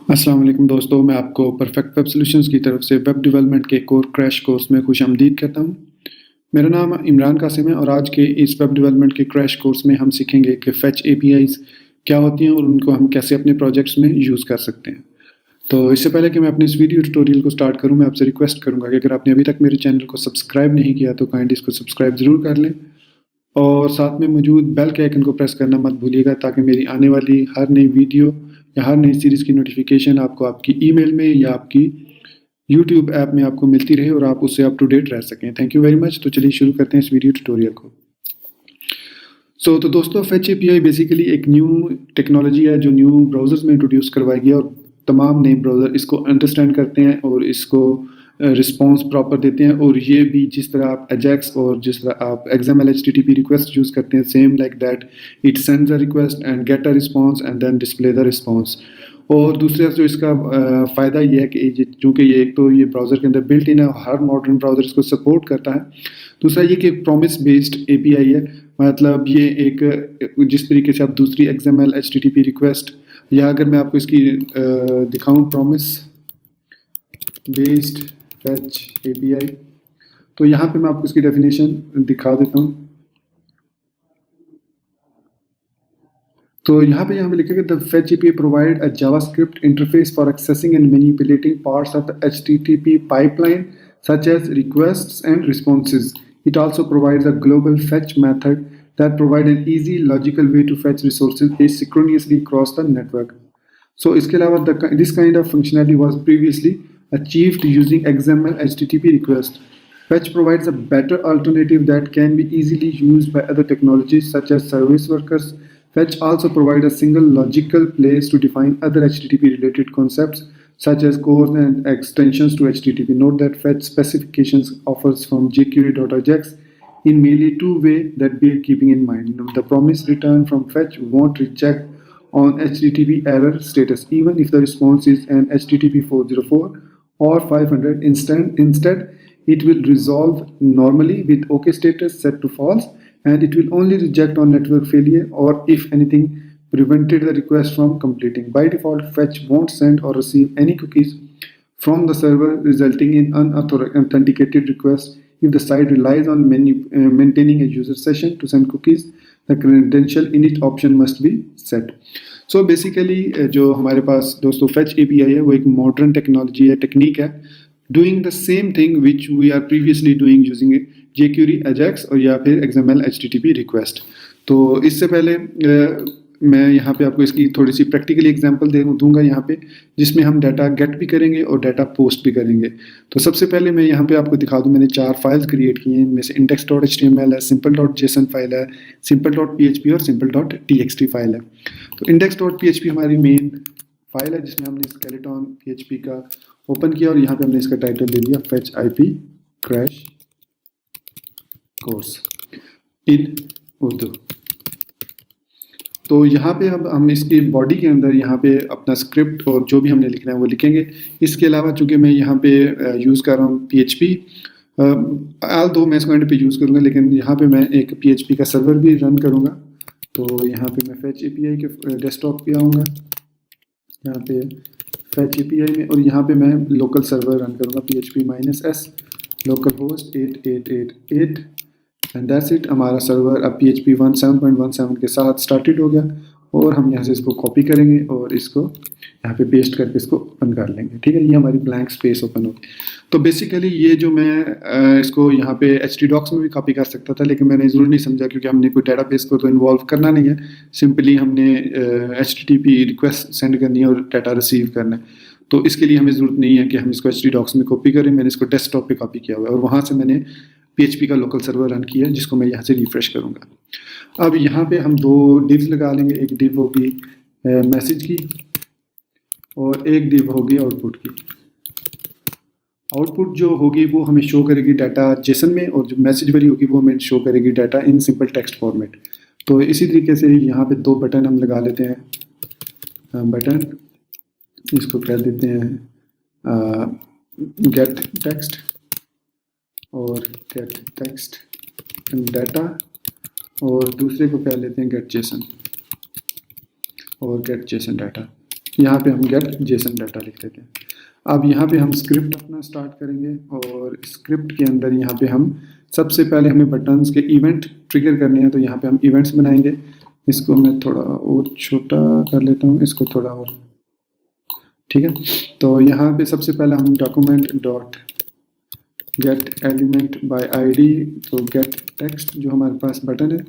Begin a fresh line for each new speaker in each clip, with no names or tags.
अस्सलाम वालेकुम दोस्तों, मैं आपको परफेक्ट वेब सॉल्यूशंस की तरफ से वेब डेवलपमेंट के कोर क्रैश कोर्स में खुशामदीद कहता हूँ। मेरा नाम इमरान कासिम है और आज के इस वेब डेवलपमेंट के क्रैश कोर्स में हम सीखेंगे कि फेच एपीआईज़ क्या होती हैं और उनको हम कैसे अपने प्रोजेक्ट्स में यूज़ कर सकते हैं। तो इससे पहले कि मैं अपने इस वीडियो ट्यूटोरियल को स्टार्ट करूँ, मैं आपसे रिक्वेस्ट करूँगा कि अगर आपने अभी तक मेरे चैनल को सब्सक्राइब नहीं किया तो काइंडली इसको सब्सक्राइब ज़रूर कर लें और साथ में मौजूद बेल के आइकन को प्रेस करना मत भूलिएगा ताकि मेरी आने वाली हर नई वीडियो या हर नई सीरीज़ की नोटिफिकेशन आपको आपकी ईमेल में या आपकी यूट्यूब ऐप में आपको मिलती रहे और आप उससे अप टू डेट रह सकें। Thank you very much. तो चलिए शुरू करते हैं इस वीडियो ट्यूटोरियल को। तो दोस्तों, फेच एपीआई बेसिकली एक न्यू टेक्नोलॉजी है जो न्यू ब्राउज़र्स में इंट्रोड्यूस करवाई गई है और तमाम नए ब्राउज़र इसको अंडरस्टैंड करते हैं और इसको रिस्पॉन्स प्रॉपर देते हैं। और ये भी जिस तरह आप एजेक्स और जिस तरह आप XML HTTP रिक्वेस्ट यूज़ करते हैं, same like that it sends a request and get a response and then display the response. और दूसरा जो इसका फ़ायदा ये है कि चूँकि ये एक तो ये ब्राउज़र के अंदर बिल्ट इन है, हर मॉडर्न ब्राउज़र इसको सपोर्ट करता है। दूसरा ये कि प्रॉमिस बेस्ड एपीआई है, मतलब ये एक जिस तरीके से आप दूसरी XML HTTP रिक्वेस्ट या अगर मैं आपको इसकी दिखाऊं प्रॉमिस बेस्ड फेच एपीआई, तो यहाँ पे मैं आपको इसकी डेफिनेशन दिखा देता हूँ। तो यहाँ पे लिखेगा the fetch API provide a JavaScript interface for accessing and manipulating parts of the HTTP pipeline such as requests and responses. It also provides a global fetch method that provides an easy logical way to fetch resources asynchronously across the network. So इसके अलावा this kind of functionality was previously achieved using XML HTTP request. Fetch provides a better alternative that can be easily used by other technologies such as service workers. Fetch also provides a single logical place to define other HTTP related concepts such as cores and extensions to HTTP. Note that fetch specifications offers from jQuery.ajax in merely two ways that bear keeping in mind. The promise return from fetch won't reject on HTTP error status even if the response is an HTTP 404 or 500. Instead, it will resolve normally with OK status set to false, and it will only reject on network failure or if anything prevented the request from completing. By default, fetch won't send or receive any cookies from the server, resulting in unauthenticated requests. If the site relies on maintaining a user session to send cookies, the credential init option must be set. So basically जो हमारे पास दोस्तों fetch API है वो एक modern technology है, technique है, doing the same thing which we are previously doing using jQuery Ajax और या फिर XML HTTP रिक्वेस्ट। तो इससे पहले मैं यहाँ पे आपको इसकी थोड़ी सी प्रैक्टिकली एग्जांपल दूंगा यहाँ पे, जिसमें हम डाटा गेट भी करेंगे और डाटा पोस्ट भी करेंगे। तो सबसे पहले मैं यहाँ पे आपको दिखा दूँ, मैंने 4 फाइल्स क्रिएट की हैं। इनमें से index.html है, simple.json फाइल है, simple.php और simple.txt फाइल है। तो index.php हमारी मेन फाइल है जिसमें हमने स्केलेटन PHP का ओपन किया और यहाँ पे हमने इसका टाइटल दे दिया fetch IP crash course in Urdu. तो यहाँ पे अब हम इसकी बॉडी के अंदर यहाँ पे अपना स्क्रिप्ट और जो भी हमने लिखना है वो लिखेंगे। इसके अलावा चूँकि मैं यहाँ पे यूज़ कर रहा हूँ PHP, आल दो मैं इसको एंड पे यूज़ करूँगा, लेकिन यहाँ पे मैं एक PHP का सर्वर भी रन करूँगा। तो यहाँ पे मैं फेच एपीआई के डेस्कटॉप पे आऊँगा, यहाँ पे फेच एपीआई में, और यहाँ पे मैं लोकल सर्वर रन करूँगा PHP-s local host 8888 and that's it. हमारा सर्वर अब PHP 17.17 के साथ स्टार्टेड हो गया और हम यहाँ से इसको कॉपी करेंगे और इसको यहाँ पे पेस्ट करके इसको ओपन कर लेंगे। ठीक है, ये हमारी ब्लैंक स्पेस ओपन होगी। तो बेसिकली ये जो मैं इसको यहाँ पे htdocs में भी कॉपी कर सकता था, लेकिन मैंने ज़रूर नहीं समझा क्योंकि हमने कोई डेटाबेस को तो इन्वॉल्व करना नहीं है, सिंपली हमने HTTP रिक्वेस्ट सेंड करनी है और डाटा रिसीव करना है। तो इसके लिए हमें ज़रूरत नहीं है कि हम इसको htdocs में कॉपी करें। मैंने इसको डेस्कटॉप पे कॉपी किया हुआ है और वहाँ से मैंने PHP का लोकल सर्वर रन किया जिसको मैं यहाँ से रिफ्रेश करूँगा। अब यहाँ पे हम 2 डिव्स लगा लेंगे, एक डिव होगी मैसेज की और एक डिव होगी आउटपुट की। आउटपुट जो होगी वो हमें शो करेगी डाटा जेसन में और जो मैसेज वाली होगी वो हमें शो करेगी data in simple text format. तो इसी तरीके से यहाँ पे 2 बटन हम लगा लेते हैं। बटन इसको कह देते हैं गेट टेक्स्ट और गेट टेक्स्ट डाटा, और दूसरे को कह लेते हैं गेट जेसन और गेट जेसन डाटा। यहाँ पे हम गेट जेसन डाटा लिख देते हैं। अब यहाँ पे हम स्क्रिप्ट अपना स्टार्ट करेंगे और स्क्रिप्ट के अंदर यहाँ पे हम सबसे पहले हमें बटन्स के इवेंट ट्रिगर करने हैं, तो यहाँ पे हम इवेंट्स बनाएंगे। इसको मैं थोड़ा और छोटा कर लेता हूँ, इसको थोड़ा और, ठीक है। तो यहाँ पे सबसे पहले हम document dot get element by ID, तो गेट टेक्स्ट जो हमारे पास बटन है,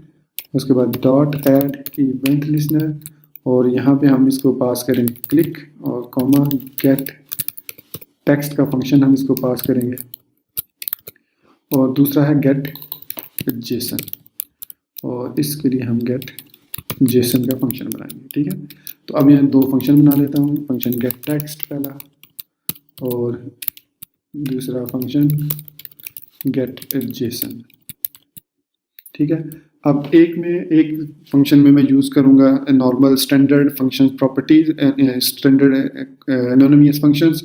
उसके बाद डॉट ऐड इवेंट लिस्नर, और यहाँ पे हम इसको पास करेंगे क्लिक और कॉमा गेट टेक्स्ट का फंक्शन हम इसको पास करेंगे, और दूसरा है गेट जेसन, और इसके लिए हम गेट जेसन का फंक्शन बनाएंगे, ठीक है। तो अब यहाँ दो फंक्शन बना लेता हूँ, फंक्शन गेट टेक्स्ट पहला और दूसरा फंक्शन गेट जेसन, ठीक है। अब एक फंक्शन में मैं यूज़ करूँगा normal standard function properties, standard anonymous functions,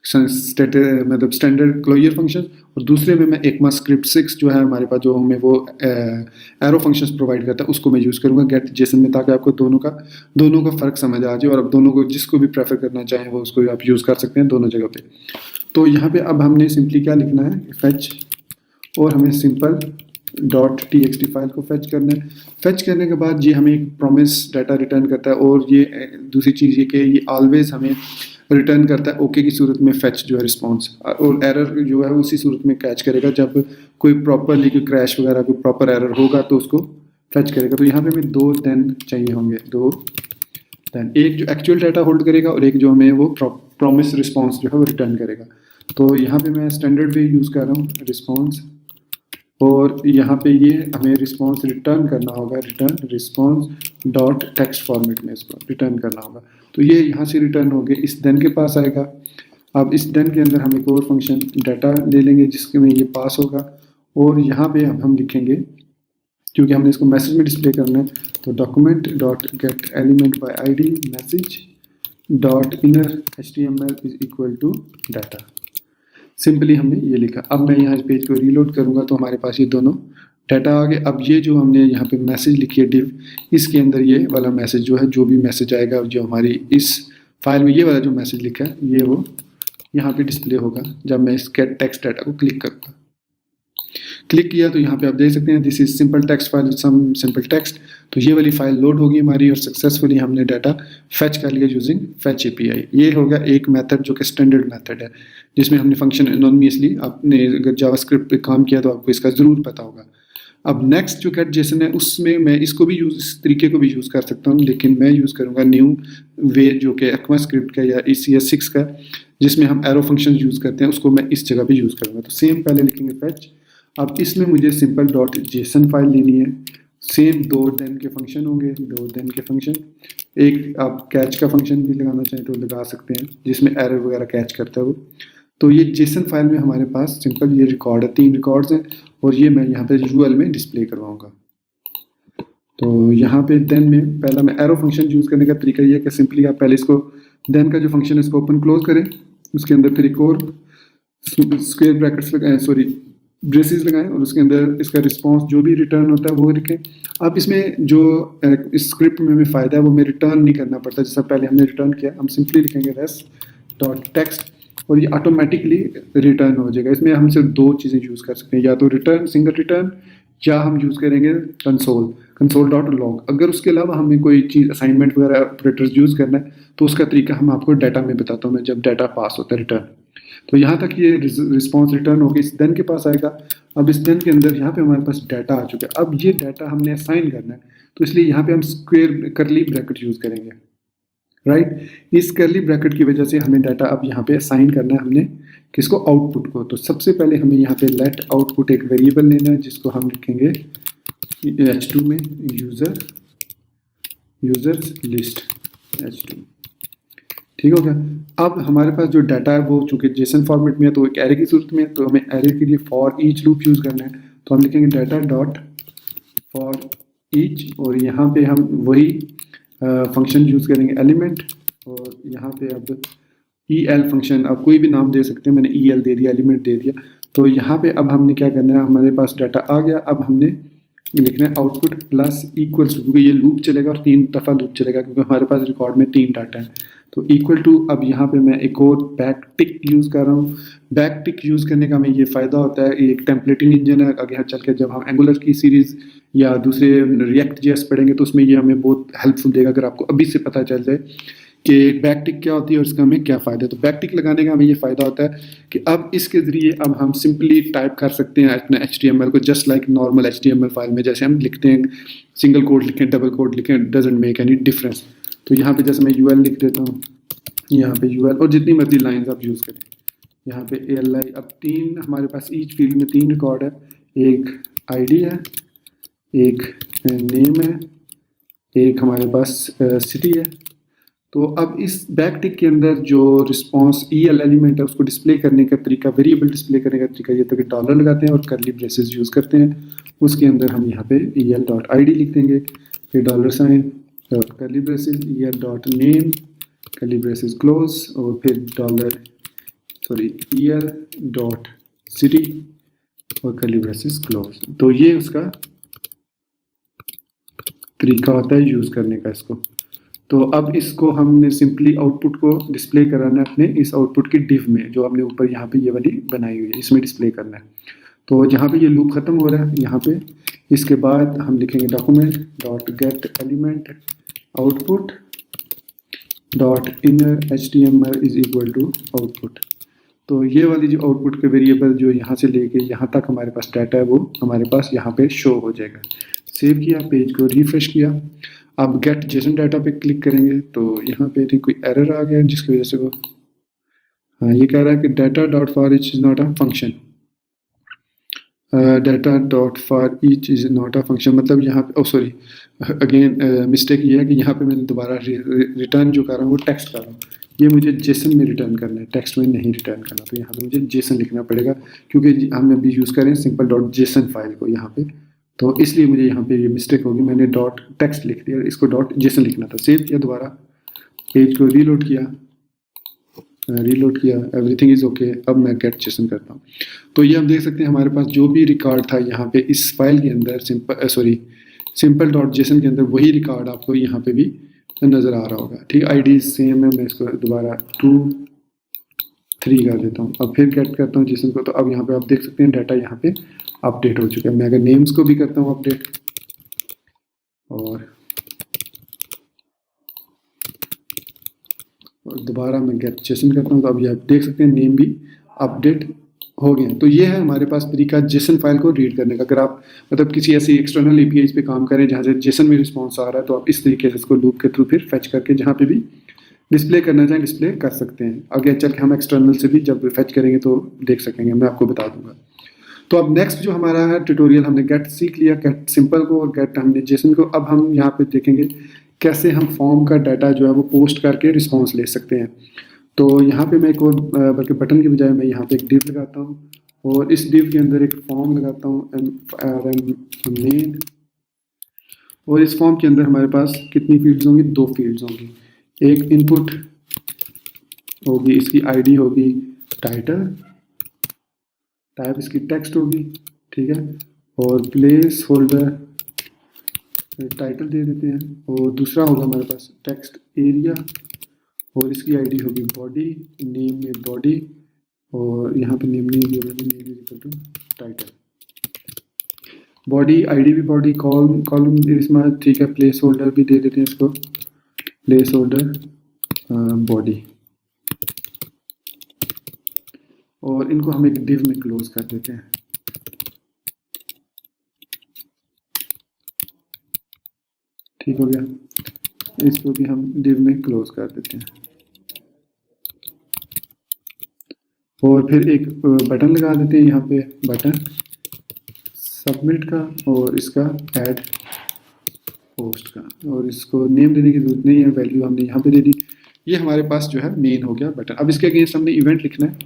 मतलब स्टैंडर्ड क्लोजर फंक्शन, और दूसरे में मैं एक स्क्रिप्ट 6 जो है हमारे पास, जो हमें वो एरो फंक्शंस प्रोवाइड करता है, उसको मैं यूज़ करूँगा गेट जेसन में, ताकि आपको दोनों का फ़र्क समझ आ जाए, और अब दोनों को जिसको भी प्रेफर करना चाहें वो उसको आप यूज़ कर सकते हैं दोनों जगह पे। तो यहाँ पे अब हमने सिंपली क्या लिखना है, फेच, और हमें सिंपल डॉट txt फाइल को फेच करना है। फेच करने के बाद ये हमें एक प्रॉमिस डाटा रिटर्न करता है, और ये दूसरी चीज़ ये कि ये ऑलवेज हमें रिटर्न करता है ओके की सूरत में फेच जो है रिस्पॉन्स, और एरर जो है उसी सूरत में कैच करेगा जब कोई प्रॉपरली कोई क्रैश वगैरह कोई प्रॉपर एरर होगा तो उसको फेच करेगा। तो यहाँ पे हमें 2 देन चाहिए होंगे, 2 देन, एक जो एक्चुअल डाटा होल्ड करेगा और एक जो हमें वो प्रॉमिस रिस्पॉन्स जो है वो रिटर्न करेगा। तो यहाँ पे मैं स्टैंडर्ड वे यूज़ कर रहा हूँ रिस्पॉन्स, और यहाँ पे ये हमें रिस्पॉन्स रिटर्न करना होगा, return response dot text format में इसको रिटर्न करना होगा। तो ये यहाँ से रिटर्न हो गए, इस देन के पास आएगा। अब इस देन के अंदर हम एक और फंक्शन डाटा ले लेंगे जिसके में ये पास होगा, और यहाँ पे हम लिखेंगे, क्योंकि हमने इसको मैसेज में डिस्प्ले करना है, तो document dot get element by ID message dot inner HTML is equal to data. Simply हमने ये लिखा। अब मैं यहाँ इस पेज को रीलोड करूँगा तो हमारे पास ये दोनों डाटा आ गए। अब ये जो हमने यहाँ पे मैसेज लिखी है डिव, इसके अंदर ये वाला मैसेज जो है, जो भी मैसेज आएगा जो हमारी इस फाइल में ये वाला जो मैसेज लिखा है ये वो यहाँ पे डिस्प्ले होगा जब मैं इस गेट टेक्स्ट डाटा को क्लिक करूँगा। क्लिक किया तो यहाँ पे आप देख सकते हैं this is simple text file, some simple text. तो ये वाली फाइल लोड होगी हमारी, और सक्सेसफुली हमने डाटा फेच कर लिया यूजिंग फेच API। ये होगा एक मेथड जो कि स्टैंडर्ड मेथड है, जिसमें हमने फंक्शन एनोनिमसली, आपने अगर जावास्क्रिप्ट पे काम किया तो आपको इसका ज़रूर पता होगा। अब नेक्स्ट जो गेट जेसन है उसमें मैं इसको भी इस तरीके को भी यूज़ कर सकता हूँ, लेकिन मैं यूज़ करूँगा न्यू वे जो कि ECMAScript का या ECS 6 का, जिसमें हम एरो फंक्शन यूज़ करते हैं, उसको मैं इस जगह पे यूज़ करूँगा। तो सेम पहले लिखेंगे फेच। अब इसमें मुझे सिंपल डॉट जेसन फाइल लेनी है, सेम 2 देन के फंक्शन होंगे, 2 देन के फंक्शन, एक आप कैच का फंक्शन भी लगाना चाहें तो लगा सकते हैं जिसमें एरर वगैरह कैच करता है वो। तो ये जेसन फाइल में हमारे पास सिंपल ये रिकॉर्ड है, 3 रिकॉर्ड्स हैं, और ये मैं यहाँ पे UL में डिस्प्ले करवाऊँगा। तो यहाँ पे देन में पहला मैं एरो फंक्शन यूज़ करने का तरीका ये है कि सिंपली आप पहले इसको देन का जो फंक्शन है इसको ओपन क्लोज करें, उसके अंदर फिर एक और स्क्वायर ब्रैकेट्स लगाएं, सॉरी ब्रेसेस लगाएं, और उसके अंदर इसका रिस्पांस जो भी रिटर्न होता है वो लिखें। अब इसमें जो इस स्क्रिप्ट में हमें फ़ायदा है वो हमें रिटर्न नहीं करना पड़ता, जैसा पहले हमने रिटर्न किया। हम सिंपली लिखेंगे रेस डॉट टेक्स्ट, और ये ऑटोमेटिकली रिटर्न हो जाएगा। इसमें हम सिर्फ 2 चीज़ें यूज़ कर सकते हैं, या तो रिटर्न सिंगल रिटर्न, या हम यूज़ करेंगे कंसोल डॉट लॉग। अगर उसके अलावा हमें कोई चीज़ असाइनमेंट वगैरह ऑपरेटर्स यूज़ करना है तो उसका तरीका हम आपको डाटा में बताता हूँ मैं, जब डाटा पास होता है रिटर्न। तो यहाँ तक ये रिस्पॉन्स रिटर्न होगी, इस देन के पास आएगा। अब इस देन के अंदर यहाँ पे हमारे पास डाटा आ चुका है। अब ये डाटा हमने असाइन करना है, तो इसलिए यहाँ पे हम स्क्वायर करली ब्रैकेट यूज़ करेंगे, राइट। इस करली ब्रैकेट की वजह से हमें डाटा अब यहाँ पे असाइन करना है हमने किसको, आउटपुट को। तो सबसे पहले हमें यहाँ पे लेट आउटपुट एक वेरिएबल लेना है जिसको हम लिखेंगे H2 में यूजर्स लिस्ट H2, ठीक हो गया। अब हमारे पास जो डाटा है वो चूंकि जेसन फॉर्मेट में है तो एक एरे की सूरत में है, तो हमें एरे के लिए फॉर ईच लूप यूज़ करना है। तो हम लिखेंगे डाटा डॉट फॉर ईच, और यहाँ पे हम वही फंक्शन यूज़ करेंगे एलिमेंट, और यहाँ पे अब EL फंक्शन, आप कोई भी नाम दे सकते हैं, मैंने EL दे दिया, एलिमेंट दे दिया। तो यहाँ पे अब हमने क्या करना है, हमारे पास डाटा आ गया। अब हमने लिखना है आउटपुट प्लस इक्वल्स, क्योंकि ये लूप चलेगा और 3 दफ़ा लूप चलेगा, क्योंकि हमारे पास रिकॉर्ड में 3 डाटा है। तो इक्वल टू, अब यहाँ पे मैं एक और बैक टिक यूज़ कर रहा हूँ। बैक टिक यूज़ करने का हमें ये फ़ायदा होता है, ये एक टेम्पलेटिंग इंजन है। आगे चल के जब हम एंगुलर की सीरीज़ या दूसरे रिएक्ट जेएस पढ़ेंगे तो उसमें ये हमें बहुत हेल्पफुल देगा, अगर आपको अभी से पता चल जाए कि बैक टिक क्या होती है और इसका हमें क्या फ़ायदा है। तो बैक टिक लगाने का हमें ये फ़ायदा होता है कि अब इसके ज़रिए अब हम सिंपली टाइप कर सकते हैं अपने HTML को, just like normal HTML file में जैसे हम लिखते हैं, सिंगल कोड लिखें, डबल कोड लिखें, डजेंट मेक एनी डिफरेंस। तो यहाँ पे जैसे मैं UL लिख देता हूँ, यहाँ पे UL, और जितनी मर्जी लाइन्स आप यूज़ करें। यहाँ पे ALI, अब 3 हमारे पास ईच फील्ड में 3 रिकॉर्ड है, एक ID है, एक नेम है, एक हमारे पास सिटी है। तो अब इस बैक टिक के अंदर जो रिस्पॉन्स EL एलिमेंट है उसको डिस्प्ले करने का तरीका, वेरिएबल डिस्प्ले करने का तरीका ये तो कि डॉलर लगाते हैं और करली ब्रेसेस यूज़ करते हैं। उसके अंदर हम यहाँ पे EL.id लिख देंगे, फिर $साइन करली ब्रेसेस EL.name करली ब्रेसेस क्लोज, और फिर EL.city और करली ब्रेसेस क्लोज। तो ये उसका तरीका होता है यूज़ करने का इसको। तो अब इसको हमने सिंपली आउटपुट को डिस्प्ले कराना है अपने इस आउटपुट की डिव में, जो हमने ऊपर यहाँ पे ये वाली बनाई हुई है, इसमें डिस्प्ले करना है। तो जहाँ पे ये लूप ख़त्म हो रहा है यहाँ पे, इसके बाद हम लिखेंगे document dot get element output dot inner HTML is equal to output. तो ये वाली जो आउटपुट के वेरिएबल जो यहाँ से लेके यहाँ तक हमारे पास डाटा है वो हमारे पास यहाँ पे शो हो जाएगा। सेव किया, पेज को रिफ्रेश किया, अब गेट जेसन डाटा पे क्लिक करेंगे तो यहाँ पे कोई एरर आ गया जिसकी वजह से वो, हाँ, ये कह रहा है कि data dot for each is not a function. Data dot for each is not a function मतलब यहाँ पे, सॉरी अगेन मिस्टेक ये है कि यहाँ पे मैंने दोबारा रिटर्न जो कर रहा हूँ वो टेक्स्ट कर रहा हूँ, ये मुझे जेसन में रिटर्न करना है, टेक्स्ट में नहीं रिटर्न करना। तो यहाँ पे मुझे जेसन लिखना पड़ेगा क्योंकि हम अभी यूज़ करें सिंपल डॉट जेसन फाइल को यहाँ पे, तो इसलिए मुझे यहाँ पे ये मिस्टेक होगी, मैंने डॉट टेक्स्ट लिख दिया, इसको डॉट जेसन लिखना था। सेव किया, दोबारा पेज को रीलोड किया, एवरीथिंग इज़ ओके। अब मैं गेट जेसन करता हूँ तो ये हम देख सकते हैं हमारे पास जो भी रिकॉर्ड था यहाँ पे इस फाइल के अंदर सिंपल डॉट जेसन के अंदर वही रिकॉर्ड आपको यहाँ पे भी नज़र आ रहा होगा। ठीक, ID सेम है, मैं इसको दोबारा 2 3 कर देता हूँ। अब फिर गेट करता हूँ जेसन को, तो अब यहाँ पे आप देख सकते हैं डाटा यहाँ पे अपडेट हो चुका है। मैं अगर नेम्स को भी करता हूँ अपडेट और दोबारा मैं गेट जेसन करता हूँ, तो अब ये आप देख सकते हैं नेम भी अपडेट हो गए। तो ये है हमारे पास तरीका जेसन फाइल को रीड करने का। अगर आप मतलब किसी ऐसी एक्सटर्नल APIs पे काम करें जहाँ से जेसन में रिस्पॉन्स आ रहा है तो आप इस तरीके से इसको लूप के थ्रू फिर फैच करके जहाँ पे भी डिस्प्ले करना चाहें डिस्प्ले कर सकते हैं। आगे चल के हम एक्सटर्नल से भी जब फैच करेंगे तो देख सकेंगे, मैं आपको बता दूंगा। तो अब नेक्स्ट जो हमारा है ट्यूटोरियल, हमने गेट सीख लिया, गेट सिंपल को और गेट हमने जेसन को। अब हम यहाँ पे देखेंगे कैसे हम फॉर्म का डाटा जो है वो पोस्ट करके रिस्पॉन्स ले सकते हैं। तो यहाँ पे मैं एक और बल्कि बटन की बजाय मैं यहाँ पे एक डिव लगाता हूँ और इस डिव के अंदर एक फॉर्म लगाता हूँ main, और इस फॉर्म के अंदर हमारे पास कितनी फील्ड्स होंगी, 2 फील्ड्स होंगी। एक इनपुट होगी, इसकी ID होगी टाइटल, टाइप इसकी टेक्स्ट होगी, ठीक है, और प्लेस होल्डर टाइटल दे देते हैं, और दूसरा होगा हमारे पास टेक्स्ट एरिया और इसकी ID होगी बॉडी, नेम में बॉडी, और यहाँ पे नेम नहीं दिया मैंने, name is equal to title. Body ID भी बॉडी, कॉलम इसमें, ठीक है, प्लेस होल्डर भी दे देते हैं इसको, प्लेस होल्डर बॉडी, और इनको हम एक डिव में क्लोज कर देते हैं। ठीक हो गया, इसको भी हम डिव में क्लोज कर देते हैं और फिर एक बटन लगा देते हैं यहाँ पे, बटन सबमिट का और इसका ऐड पोस्ट का, और इसको नेम देने की जरूरत नहीं है, वैल्यू हमने यहाँ पे दे दी। ये हमारे पास जो है मेन हो गया बटन। अब इसके अगेंस्ट हमने इवेंट लिखना है,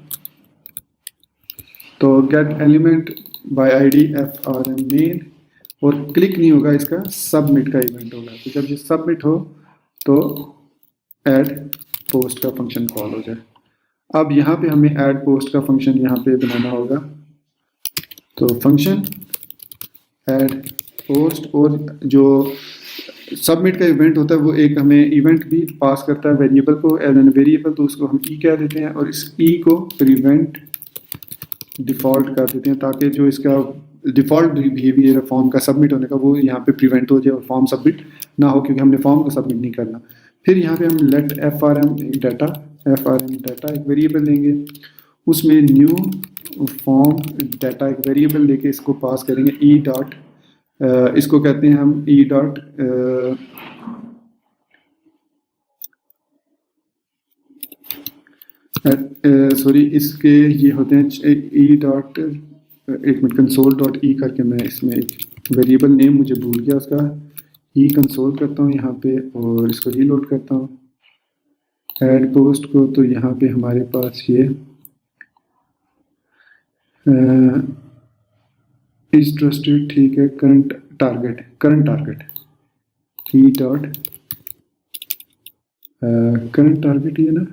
तो gate element by ID FRM main, और क्लिक नहीं होगा, इसका सबमिट का इवेंट होगा। तो जब ये सबमिट हो तो ऐड पोस्ट का फंक्शन कॉल हो जाए। अब यहाँ पे हमें ऐड पोस्ट का फंक्शन यहाँ पे बनाना होगा, तो फंक्शन ऐड पोस्ट, और जो सबमिट का इवेंट होता है वो एक हमें इवेंट भी पास करता है वेरिएबल को एज एन वेरिएबल, तो उसको हम ई कह देते हैं और इस ई को प्रिवेंट डिफ़ॉल्ट कर देते हैं ताकि जो इसका डिफ़ॉल्ट बिहेवियर है फॉर्म का सबमिट होने का वो यहाँ पे प्रिवेंट हो जाए और फॉर्म सबमिट ना हो, क्योंकि हमने फॉर्म को सबमिट नहीं करना। फिर यहाँ पे हम let F R M data एक वेरिएबल देंगे, उसमें न्यू फॉर्म डाटा एक वेरिएबल लेके इसको पास करेंगे ई डॉट, इसको कहते हैं हम ई डॉट सॉरी इसके ये होते हैं ई डॉट, एक मिनट, कंसोल डॉट ई करके मैं इसमें एक वेरिएबल नेम मुझे भूल गया उसका, ई कंसोल करता हूँ यहाँ पे और इसको रीलोड करता हूँ ऐड पोस्ट को। तो यहाँ पे हमारे पास ये इज ट्रस्टेड, ठीक है, current target E dot current target ये ना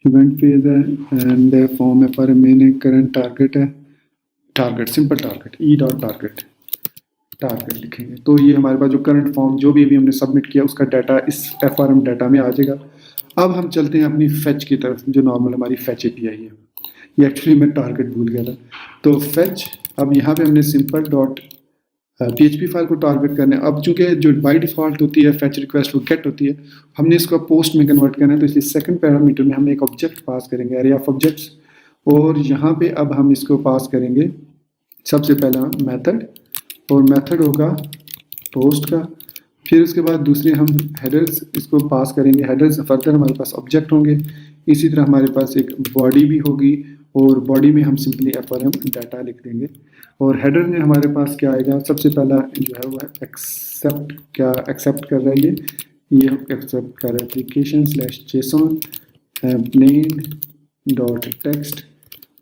इवेंट फेज है एंड फॉर्म है पर मैंने करंट टारगेट है, target simple target E dot target लिखेंगे। तो ये हमारे पास जो करंट फॉर्म जो भी अभी हमने सबमिट किया उसका डाटा इस एफ आर एम डाटा में आ जाएगा। अब हम चलते हैं अपनी फेच की तरफ, जो नॉर्मल हमारी फेच एपीआई है। ये एक्चुअली मैं टारगेट भूल गया था। तो फेच, अब यहाँ पे हमने सिंपल डॉट PHP फाइल को टारगेट करना है। अब चूंकि जो बाय डिफ़ॉल्ट होती है फेच रिक्वेस्ट वो गेट होती है, हमने इसको पोस्ट में कन्वर्ट करना है, तो इसलिए सेकंड पैरामीटर में हम एक ऑब्जेक्ट पास करेंगे, एरे ऑफ ऑब्जेक्ट्स, और यहाँ पे अब हम इसको पास करेंगे सबसे पहला मेथड, और मेथड होगा पोस्ट का। फिर उसके बाद दूसरे हम हेडर्स इसको पास करेंगे, हेडर्स फर्दर हमारे पास ऑब्जेक्ट होंगे। इसी तरह हमारे पास एक बॉडी भी होगी और बॉडी में हम सिंपली एफआरएम डाटा लिख देंगे। और हेडर में हमारे पास क्या आएगा, सबसे पहला जो है वो एक्सेप्ट, क्या एक्सेप्ट कर रहा है ये एक्सेप्ट कर रहा है application slash JSON plain dot text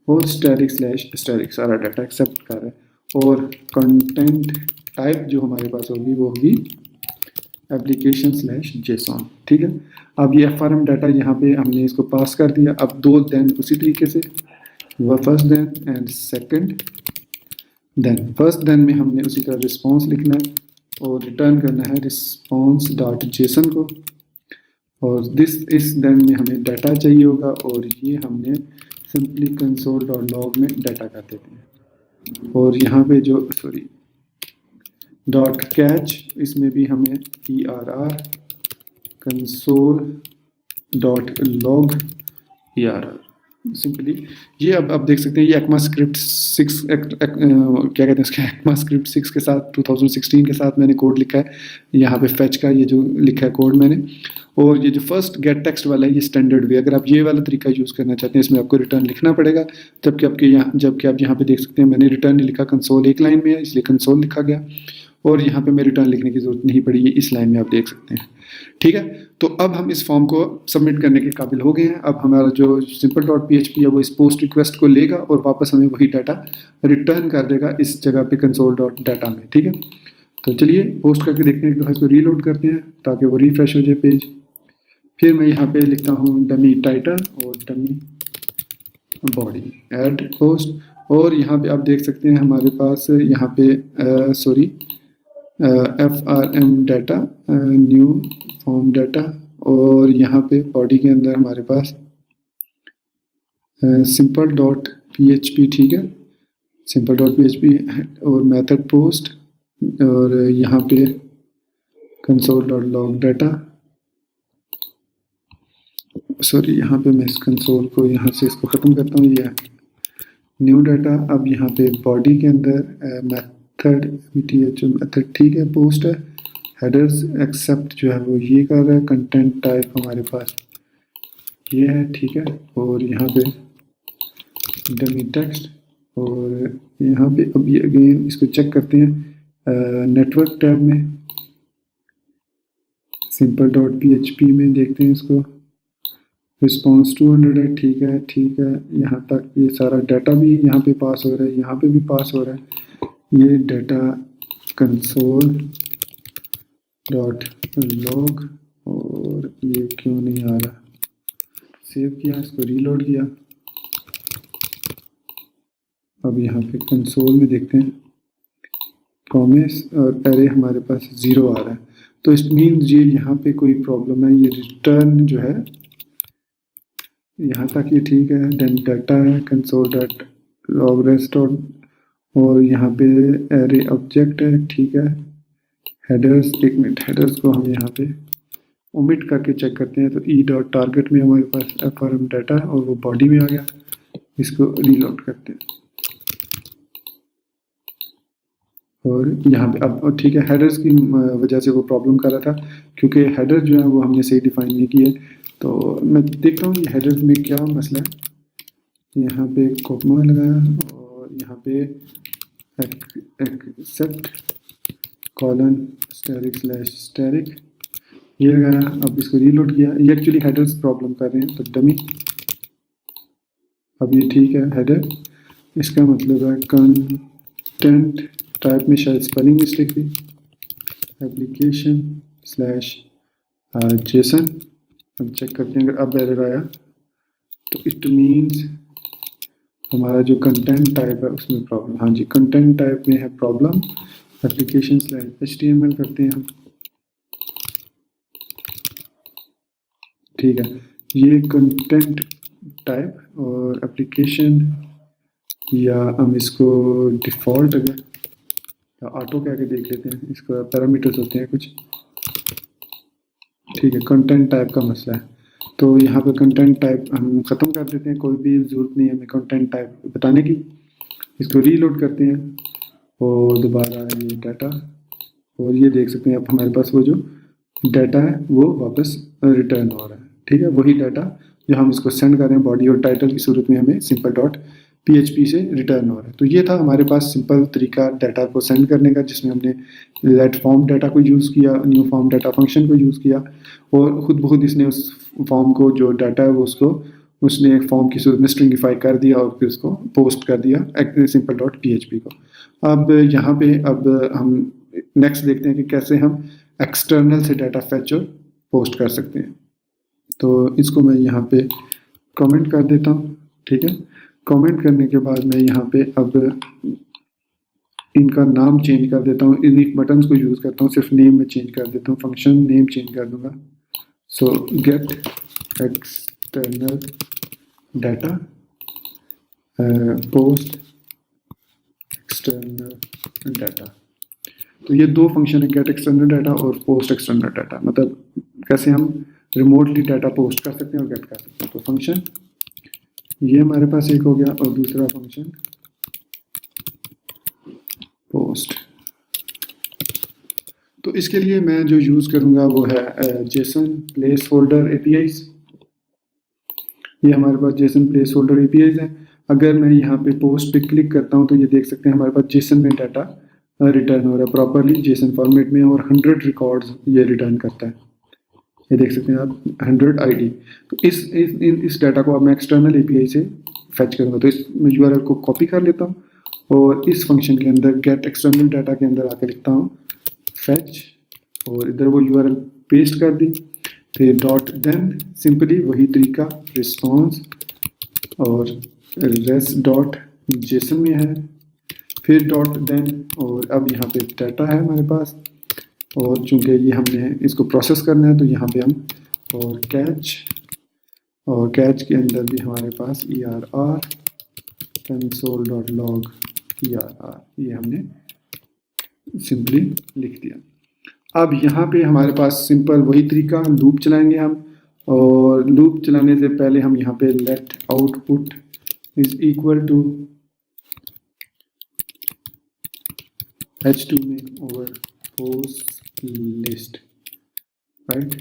और स्टैटिक स्लैश स्टैटिक, सारा डाटा एक्सेप्ट कर रहा है। और कंटेंट टाइप जो हमारे पास होगी वो होगी एप्लीकेशन स्लैश जेसन, ठीक है। अब ये एफआरएम डाटा यहाँ पे हमने इसको पास कर दिया। अब दो देन उसी तरीके से first then and second then. First then में हमने उसी तरह रिस्पॉन्स लिखना है और रिटर्न करना है रिस्पॉन्स डॉट जेसन को, और इस देन में हमें डाटा चाहिए होगा और ये हमने सिंपली कंसोल डॉट लॉग में डाटा कर देते हैं। और यहाँ पे जो डॉट कैच, इसमें भी हमें ERR console dot log ERR simply ये अब देख सकते हैं ये एक्मा स्क्रिप्ट 6 क्या कहते हैं इसके एक्मा स्क्रिप्ट 6 के साथ 2016 के साथ मैंने कोड लिखा है यहाँ पे फेच का, ये जो लिखा है कोड मैंने। और ये जो फर्स्ट गेट टेक्स्ट वाला है ये स्टैंडर्ड वे, अगर आप ये वाला तरीका यूज़ करना चाहते हैं इसमें आपको रिटर्न लिखना पड़ेगा, जबकि आप यहाँ पे देख सकते हैं मैंने रिटर्न नहीं लिखा, कंसोल एक लाइन में है इसलिए कंसोल लिखा गया, और यहाँ पे मैं रिटर्न लिखने की जरूरत नहीं पड़ी, ये इस लाइन में आप देख सकते हैं, ठीक है। तो अब हम इस फॉर्म को सबमिट करने के काबिल हो गए हैं। अब हमारा जो सिंपल डॉट PHP है वो इस पोस्ट रिक्वेस्ट को लेगा और वापस हमें वही डाटा रिटर्न कर देगा इस जगह पे कंसोल डॉट डाटा में, ठीक है। तो चलिए पोस्ट करके देखते हैं, इसको रीलोड करते हैं ताकि वो रिफ्रेश हो जाए पेज। फिर मैं यहाँ पे लिखता हूँ डमी टाइटल और डमी बॉडी एड पोस्ट, और यहाँ पे आप देख सकते हैं हमारे पास यहाँ पे FRM data new form data, और यहाँ पे बॉडी के अंदर हमारे पास सिंपल डॉट PHP, ठीक है, सिंपल डॉट PHP और मेथड पोस्ट, और यहाँ पे console dot log data, sorry यहाँ पे मैं इस कंसोल को यहाँ से इसको ख़त्म करता हूँ, ये न्यू डाटा। अब यहाँ पे बॉडी के अंदर मेथड मेथड, ठीक है, पोस्ट है, हेडर्स एक्सेप्ट जो है वो ये कर रहा है, कंटेंट टाइप हमारे पास ये है, ठीक है, और यहाँ पे डमी टेक्स्ट, और यहाँ पे अब ये अगेन इसको चेक करते हैं नेटवर्क टैब में सिंपल डॉट PHP में देखते हैं इसको, रिस्पॉन्स 200 है, ठीक है, ठीक है, यहाँ तक ये सारा डाटा भी यहाँ पे पास हो रहा है, यहाँ पे भी पास हो रहा है, ये डाटा कंसोल डॉट लॉग, और ये क्यों नहीं आ रहा, सेव किया, इसको रीलोड किया। अब यहाँ पे कंसोल में देखते हैं कॉमेस और एरे हमारे पास 0 आ रहा है, तो इट मीन्स ये यहाँ पे कोई प्रॉब्लम है। ये रिटर्न जो है यहाँ तक ये ठीक है। देन डाटा है कंसोल डॉट लॉग रेस्ट और यहाँ पे एरे ऑब्जेक्ट है, ठीक है। हेडर्स, एक मिनट, हेडर्स को हम यहाँ पे ओमिट करके चेक करते हैं। तो ई डॉट टारगेट में हमारे पास एफआरएम डाटा है और वो बॉडी में आ गया। इसको रीलोड करते हैं और यहाँ पे अब ठीक है। हेडर्स की वजह से वो प्रॉब्लम कर रहा था क्योंकि हेडर जो है वो हमने सही डिफाइन नहीं किए। तो मैं देखता हूँ ये हेडर्स में क्या मसला है। यहाँ पे कोमा लगाया और यहाँ पे accept colon static slash static ये लगाया। अब इसको रीलोड किया। ये एक्चुअली हेडर्स प्रॉब्लम कर रहे हैं, तो डमी। अब ये ठीक है हेडर। इसका मतलब है कंटेंट टाइप में शायद स्पेलिंग मिस्टेक थी, एप्लीकेशन स्लैश जेसन। हम चेक करते हैं, अगर अब एरर आया तो इट मीन्स हमारा जो कंटेंट टाइप है उसमें प्रॉब्लम। हाँ जी, कंटेंट टाइप में है प्रॉब्लम। एप्लीकेशन स्लैश HTML करते हैं हम, ठीक है। ये कंटेंट टाइप और एप्लीकेशन, या हम इसको डिफ़ॉल्ट अगर या ऑटो कह के देख लेते हैं। इसका पैरामीटर्स होते हैं कुछ, ठीक है। कंटेंट टाइप का मसला है, तो यहाँ पे कंटेंट टाइप हम ख़त्म कर देते हैं। कोई भी ज़रूरत नहीं है हमें कंटेंट टाइप बताने की। इसको रीलोड करते हैं और दोबारा ये डाटा, और ये देख सकते हैं अब हमारे पास वो जो डाटा है वो वापस रिटर्न हो रहा है, ठीक है। वही डाटा जो हम इसको सेंड कर रहे हैं बॉडी और टाइटल की सूरत में हमें सिंपल डॉट PHP से रिटर्न हो रहा है। तो ये था हमारे पास सिंपल तरीका डाटा को सेंड करने का, जिसमें हमने लेट फॉर्म डाटा को यूज़ किया, न्यू फॉर्म डाटा फंक्शन को यूज़ किया और ख़ुद ब खुद इसने उस फॉर्म को जो डाटा है वो उसने एक फॉर्म की सूरत में स्ट्रिंगिफाई कर दिया और फिर उसको पोस्ट कर दिया सिंपल डॉट PHP को। अब यहाँ पे अब हम नेक्स्ट देखते हैं कि कैसे हम एक्सटर्नल से डाटा फैच और पोस्ट कर सकते हैं। तो इसको मैं यहाँ पे कमेंट कर देता हूँ, ठीक है। कमेंट करने के बाद मैं यहाँ पे अब इनका नाम चेंज कर देता हूँ। इन बटन्स को यूज़ करता हूँ, सिर्फ नेम में चेंज कर देता हूँ, फंक्शन नेम चेंज कर दूंगा। सो gate external data post external data. तो ये दो फंक्शन है, गेट एक्सटर्नल डाटा और पोस्ट एक्सटर्नल डाटा। मतलब कैसे हम रिमोटली डाटा पोस्ट कर सकते हैं और गेट कर सकते हैं। तो फंक्शन ये हमारे पास एक हो गया और दूसरा फंक्शन पोस्ट। तो इसके लिए मैं जो यूज़ करूँगा वो है जेसन प्लेस होल्डर APIs। ये हमारे पास जेसन प्लेस होल्डर APIs है। अगर मैं यहाँ पे पोस्ट पे क्लिक करता हूँ तो ये देख सकते हैं हमारे पास जेसन में डाटा रिटर्न हो रहा है प्रॉपरली जेसन फॉर्मेट में, और 100 रिकॉर्ड्स ये रिटर्न करता है। ये देख सकते हैं आप 100 ID। तो इस डाटा को अब मैं एक्सटर्नल API से फैच करूँगा। तो इस URL को कॉपी कर लेता हूँ और इस फंक्शन के अंदर गेट एक्सटर्नल डाटा के अंदर आकर लिखता हूँ फैच, और इधर वो URL पेस्ट कर दी। फिर डॉट देन सिंपली वही तरीका रिस्पॉन्स और रेस्ट डॉट जेसन में है, फिर डॉट देन, और अब यहाँ पे डाटा है हमारे पास, और चूंकि ये हमने इसको प्रोसेस करना है तो यहाँ पे हम और कैच के अंदर भी हमारे पास ERR console dot log ERR ये हमने सिंपली लिख दिया। अब यहाँ पे हमारे पास सिंपल वही तरीका लूप चलाएंगे हम, और लूप चलाने से पहले हम यहाँ पे let output is equal to H2 में ओवर पोस्ट लिस्ट, राइट।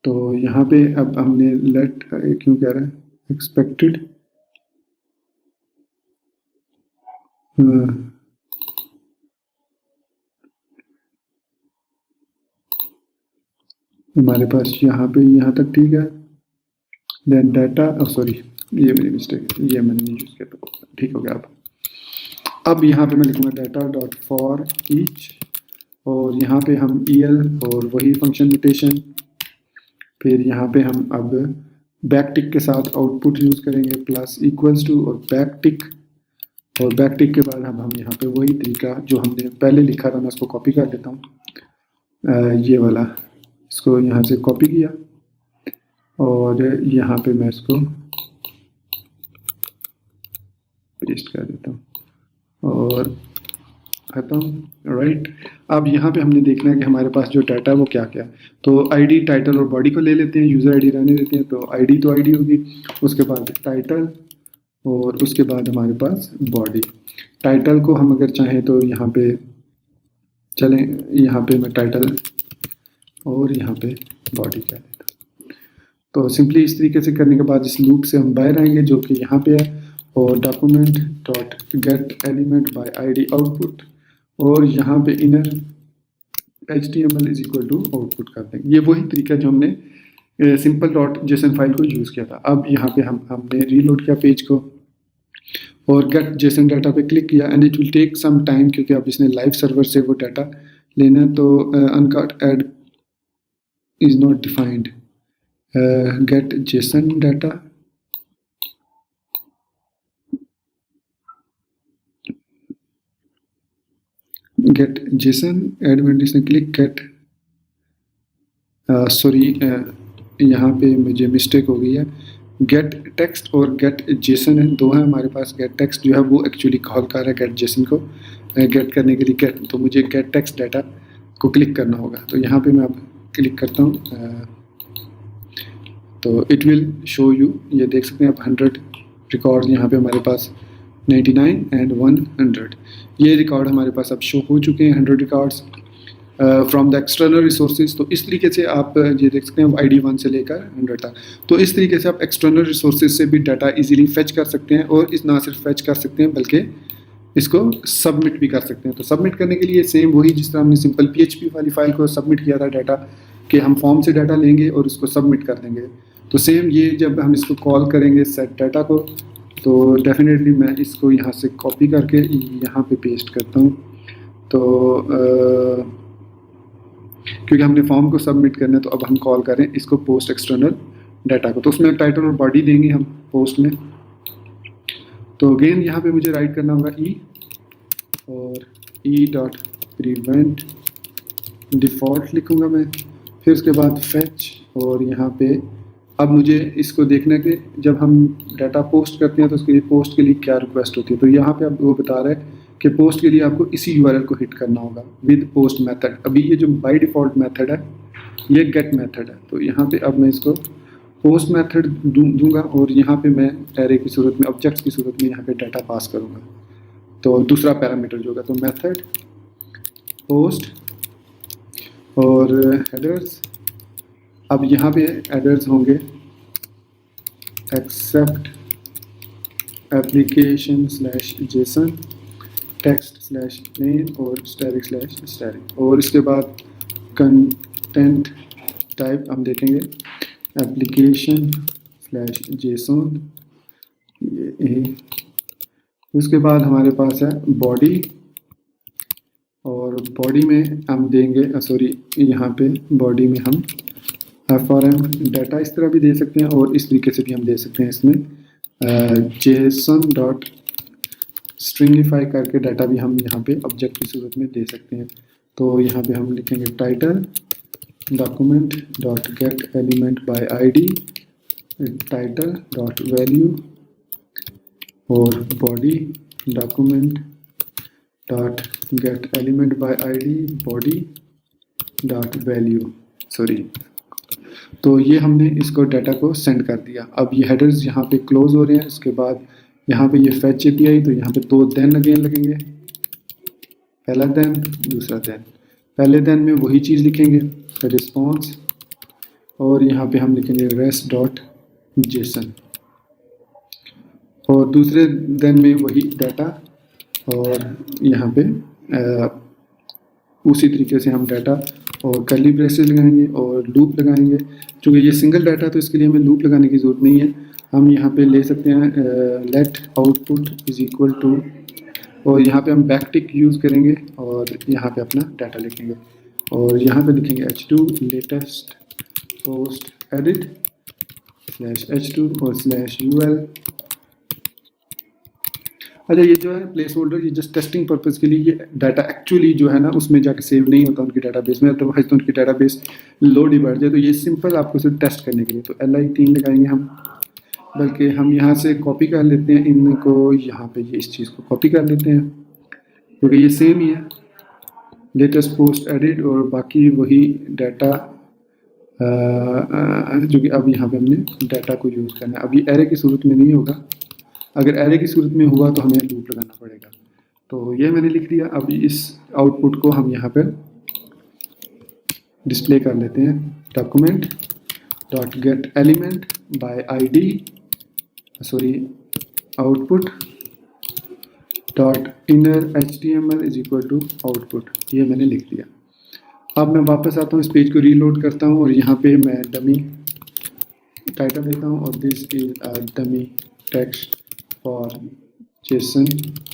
तो यहाँ पे अब हमने लेट क्यों कह रहा है एक्सपेक्टेड हमारे पास यहाँ पे यहाँ तक ठीक है। देन डाटा, सॉरी ये मेरी मिस्टेक है, ये मैंने नहीं यूज़ किया, तो ठीक हो गया। अब यहाँ पे मैं लिखूँगा डाटा डॉट फॉर ईच, और यहाँ पे हम EL और वही फंक्शन नोटेशन। फिर यहाँ पे हम अब बैक टिक के साथ आउटपुट यूज़ करेंगे प्लस इक्वल्स टू और बैक टिक, और बैक टिक के बाद अब हम यहाँ पे वही तरीका जो हमने पहले लिखा था, मैं उसको कॉपी कर लेता हूँ, ये वाला, इसको यहाँ से कॉपी किया और यहाँ पे मैं इसको पेस्ट कर देता हूँ और खत्म। राइट, अब यहाँ पे हमने देखना है कि हमारे पास जो डाटा है वो क्या क्या है। तो आईडी, टाइटल और बॉडी को ले लेते हैं, यूज़र आईडी रहने देते हैं। तो आईडी तो आईडी होगी, उसके बाद टाइटल और उसके बाद हमारे पास बॉडी। टाइटल को हम अगर चाहें तो यहाँ पे चलें, यहाँ पे मैं टाइटल और यहाँ पे बॉडी कह देता हूँ। तो सिंपली इस तरीके से करने के बाद इस लूप से हम बाहर आएंगे जो कि यहाँ पे है, और document dot get element by ID output, और यहाँ पे inner HTML is equal to output कर देंगे। ये वही तरीका जो हमने सिंपल डॉट जेसन फाइल को यूज़ किया था। अब यहाँ पे हमने रीलोड किया पेज को और गेट जेसन डाटा पे क्लिक किया and it will take some time, क्योंकि अब इसने लाइव सर्वर से वो डाटा लेना है। तो अनकट एड is not defined, get JSON data, get JSON admin ने क्लिक गेट, सॉरी यहाँ पे मुझे मिस्टेक हो गई है, गेट टेक्स्ट और गेट जेसन है, दो है हमारे पास। गेट टेक्स्ट जो है वो एक्चुअली कॉल कर रहा है गेट जेसन को गेट करने के लिए गेट, तो मुझे गेट टेक्स्ट डाटा को क्लिक करना होगा। तो यहाँ पे मैं अब क्लिक करता हूँ, तो इट विल शो यू, ये देख सकते हैं आप 100 रिकॉर्ड यहाँ पे हमारे पास 99 एंड 100, ये रिकॉर्ड हमारे पास अब शो हो चुके हैं 100 records from the external resources. तो इस तरीके से आप ये देख सकते हैं ID 1 से लेकर 100 तक। तो इस तरीके से आप एक्सटर्नल रिसोर्सेज से भी डाटा इजीली फेच कर सकते हैं, और इस ना सिर्फ फेच कर सकते हैं बल्कि इसको सबमिट भी कर सकते हैं। तो सबमिट करने के लिए सेम वही जिस तरह हमने सिंपल PHP वाली फाइल को सबमिट किया था डाटा, कि हम फॉर्म से डाटा लेंगे और उसको सबमिट कर देंगे। तो सेम ये जब हम इसको कॉल करेंगे सेट डाटा को, तो डेफिनेटली मैं इसको यहाँ से कॉपी करके यहाँ पे पेस्ट करता हूँ। तो क्योंकि हमने फॉर्म को सबमिट करना है, तो अब हम कॉल करें इसको पोस्ट एक्सटर्नल डाटा को। तो उसमें टाइटल और बॉडी देंगे हम पोस्ट में। तो अगेन यहाँ पे मुझे राइट करना होगा ई और ई डॉट प्रिवेंट डिफ़ॉल्ट लिखूँगा मैं, फिर उसके बाद फेच, और यहाँ पे अब मुझे इसको देखना है कि जब हम डाटा पोस्ट करते हैं तो उसके लिए पोस्ट के लिए क्या रिक्वेस्ट होती है। तो यहाँ पे अब वो बता रहा है कि पोस्ट के लिए आपको इसी URL को हिट करना होगा विद पोस्ट मेथड। अभी ये जो बाय डिफ़ॉल्ट मेथड है ये गेट मेथड है। तो यहाँ पे अब मैं इसको पोस्ट मेथड दूंगा, और यहाँ पे मैं एरे की सूरत में, ऑब्जेक्ट्स की सूरत में यहाँ पे डाटा पास करूँगा। तो दूसरा पैरामीटर जो होगा, तो मेथड पोस्ट और हेडर्स। अब यहाँ पे हेडर्स होंगे accept application slash JSON text slash plain और स्टैटिक स्लैश स्टैटिक, और इसके बाद कंटेंट टाइप हम देखेंगे एप्लीकेशन स्लैश जेसन, ये। उसके बाद हमारे पास है बॉडी, और बॉडी में हम देंगे, सॉरी यहाँ पे बॉडी में हम FRM डाटा इस तरह भी दे सकते हैं, और इस तरीके से भी हम दे सकते हैं इसमें जेसन डॉट स्ट्रिंगिफाई करके डाटा भी हम यहाँ पे ऑब्जेक्ट की सूरत में दे सकते हैं। तो यहाँ पे हम लिखेंगे title document dot get element by ID, title dot value, और body document dot get element by ID body dot value, sorry. तो ये हमने इसको डाटा को सेंड कर दिया। अब ये हेडर्स यहाँ पे क्लोज हो रहे हैं। इसके बाद यहाँ पे ये फैच API, तो यहाँ पे दो देन अगेन लगेंगे, पहला देन दूसरा देन। पहले देन में वही चीज़ लिखेंगे रिस्पॉन्स, और यहाँ पे हम लिखेंगे रेस्ट डॉट जेसन, और दूसरे देन में वही डाटा, और यहाँ पे उसी तरीके से हम डाटा और कर्ली ब्रेसेस लगाएंगे और लूप लगाएंगे। चूँकि ये सिंगल डाटा तो इसके लिए हमें लूप लगाने की ज़रूरत नहीं है। हम यहाँ पे ले सकते हैं let output is equal to, और यहाँ पे हम बैक टिक यूज़ करेंगे और यहाँ पे अपना डाटा लिखेंगे, और यहाँ पे लिखेंगे H2 latest post edit slash H2 और स्लैश UL। अच्छा, ये जो है प्लेस होल्डर, ये जस्ट टेस्टिंग पर्पज़ के लिए, ये डाटा एक्चुअली जो है ना उसमें जाके सेव नहीं होता उनके डाटाबेस में, अदरवाइज तो उनकी डाटाबेस लोड ही बढ़ जाए। तो ये सिंपल आपको सिर्फ टेस्ट करने के लिए, तो li3 लगाएंगे हम, बल्कि हम यहाँ से कॉपी कर लेते हैं इनको, यहाँ पे ये इस चीज़ को कॉपी कर लेते हैं क्योंकि ये सेम ही है, लेटेस्ट पोस्ट एडिट और बाकी वही डाटा जो कि अब यहाँ पे हमने डाटा को यूज़ करना है। अब ये एरे की सूरत में नहीं होगा, अगर एरे की सूरत में हुआ तो हमें लूप लगाना पड़ेगा। तो ये मैंने लिख दिया। अब इस आउटपुट को हम यहाँ पे डिस्प्ले कर लेते हैं, document dot get element by ID, sorry output dot inner HTML is equal to output, ये मैंने लिख दिया। अब मैं वापस आता हूँ, इस पेज को रीलोड करता हूँ और यहाँ पे मैं डमी टाइटल देता हूँ और this is a dummy text for Jason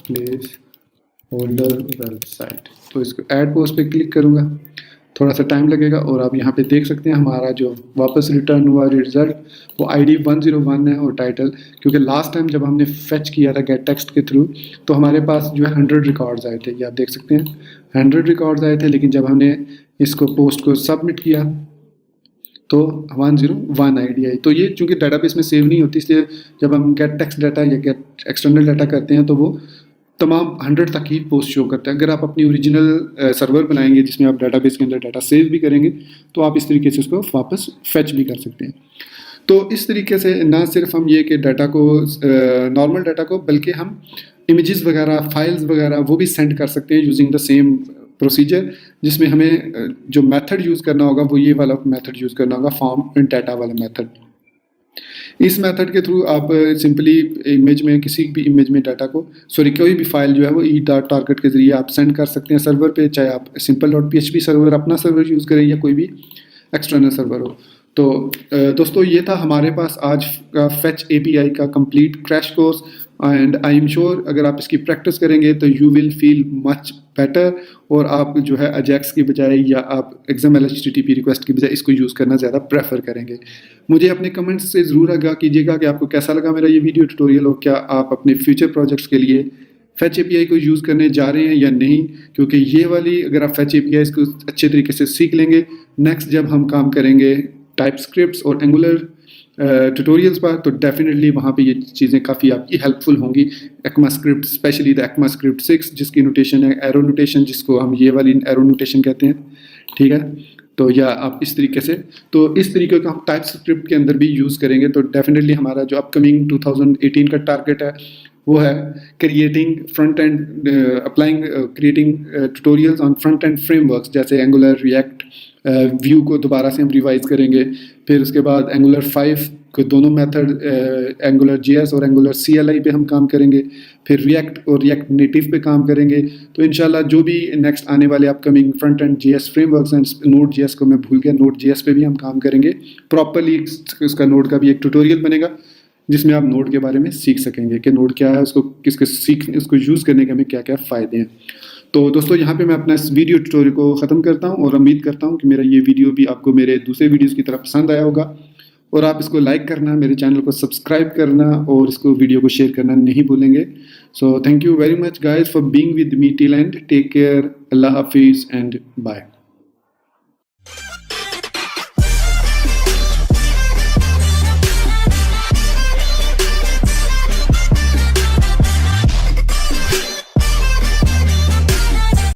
place holder website. तो इसको ऐड पोस्ट पे क्लिक करूँगा, थोड़ा सा टाइम लगेगा और आप यहाँ पे देख सकते हैं हमारा जो वापस रिटर्न हुआ रिजल्ट वो ID 101 है और टाइटल, क्योंकि लास्ट टाइम जब हमने फेच किया था गेट टेक्स्ट के थ्रू तो हमारे पास जो है 100 रिकॉर्ड्स आए थे, ये आप देख सकते हैं 100 रिकॉर्ड्स आए थे, लेकिन जब हमने इसको पोस्ट को सबमिट किया तो 101 ID आई। तो ये चूँकि डाटाबेस में सेव नहीं होती, इसलिए जब हम गेट टेक्स्ट डाटा या गेट एक्सटर्नल डाटा करते हैं तो वो तमाम 100 तक ही पोस्ट शो करता है। अगर आप अपनी ओरिजिनल सर्वर बनाएंगे जिसमें आप डाटाबेस के अंदर डाटा सेव भी करेंगे तो आप इस तरीके से उसको वापस फेच भी कर सकते हैं। तो इस तरीके से ना सिर्फ हम ये कि डाटा को नॉर्मल डाटा को, बल्कि हम इमेजेस वगैरह फाइल्स वगैरह वो भी सेंड कर सकते हैं यूजिंग द सेम प्रोसीजर, जिसमें हमें जो मेथड यूज़ करना होगा वो ये वाला मेथड यूज़ करना होगा, फॉर्म डाटा वाला मेथड। इस मेथड के थ्रू आप सिंपली इमेज में, किसी भी इमेज में डाटा को, सॉरी कोई भी फाइल जो है वो target के ज़रिए आप सेंड कर सकते हैं सर्वर पे, चाहे आप simple.php सर्वर अपना सर्वर यूज़ करें या कोई भी एक्सटर्नल सर्वर हो। तो दोस्तों ये था हमारे पास आज का फेच API का complete crash course, and I am sure अगर आप इसकी प्रैक्टिस करेंगे तो you will feel much better, और आप जो है अजैक्स की बजाय या आप XML HTTP रिक्वेस्ट की बजाय इसको यूज़ करना ज़्यादा प्रेफर करेंगे। मुझे अपने कमेंट्स से ज़रूर आगाह कीजिएगा कि आपको कैसा लगा मेरा ये वीडियो ट्यूटोरियल, और क्या आप अपने फ्यूचर प्रोजेक्ट्स के लिए फेच API को यूज़ करने जा रहे हैं या नहीं, क्योंकि ये वाली अगर आप फेच API इसको अच्छे तरीके से सीख लेंगे, नेक्स्ट जब हम काम करेंगे टाइपस्क्रिप्ट और एंगुलर ट्यूटोरियल्स पर तो डेफिनेटली वहाँ पे ये चीज़ें काफ़ी आपकी हेल्पफुल होंगी। ECMAScript, स्पेशली द ECMAScript 6 जिसकी नोटेशन है एरो नोटेशन, जिसको हम ये वाली एरो नोटेशन कहते हैं, ठीक है। तो या आप इस तरीके से, तो इस तरीके का हम टाइपस्क्रिप्ट के अंदर भी यूज़ करेंगे तो डेफिनेटली हमारा जो अपकमिंग 2018 का टारगेट है वो है creating front end creating tutorials on front end frameworks जैसे एंगुलर, रिएक्ट, व्यू को दोबारा से हम रिवाइज करेंगे। फिर उसके बाद एंगुलर 5 को दोनों मेथड एंगुलर JS और एंगुलर CLI पे हम काम करेंगे। फिर रिएक्ट और रिएक्ट नेटिव पे काम करेंगे। तो इंशाल्लाह जो भी नेक्स्ट आने वाले upcoming front end JS frameworks and Node.js को मैं भूल गया, Node.js पे भी हम काम करेंगे प्रॉपरली। उसका नोड का भी एक ट्यूटोरियल बनेगा जिसमें आप नोड के बारे में सीख सकेंगे कि नोड क्या है, उसको उसको यूज़ करने के हमें क्या क्या फ़ायदे हैं। तो दोस्तों यहाँ पे मैं अपना इस वीडियो ट्यूटोरियल को ख़त्म करता हूँ और उम्मीद करता हूँ कि मेरा ये वीडियो भी आपको मेरे दूसरे वीडियोज़ की तरह पसंद आया होगा, और आप इसको लाइक करना, मेरे चैनल को सब्सक्राइब करना और इसको वीडियो को शेयर करना नहीं भूलेंगे। So thank you very much guys for being with me till end. Take care, अल्लाह हाफिज़ एंड बाय।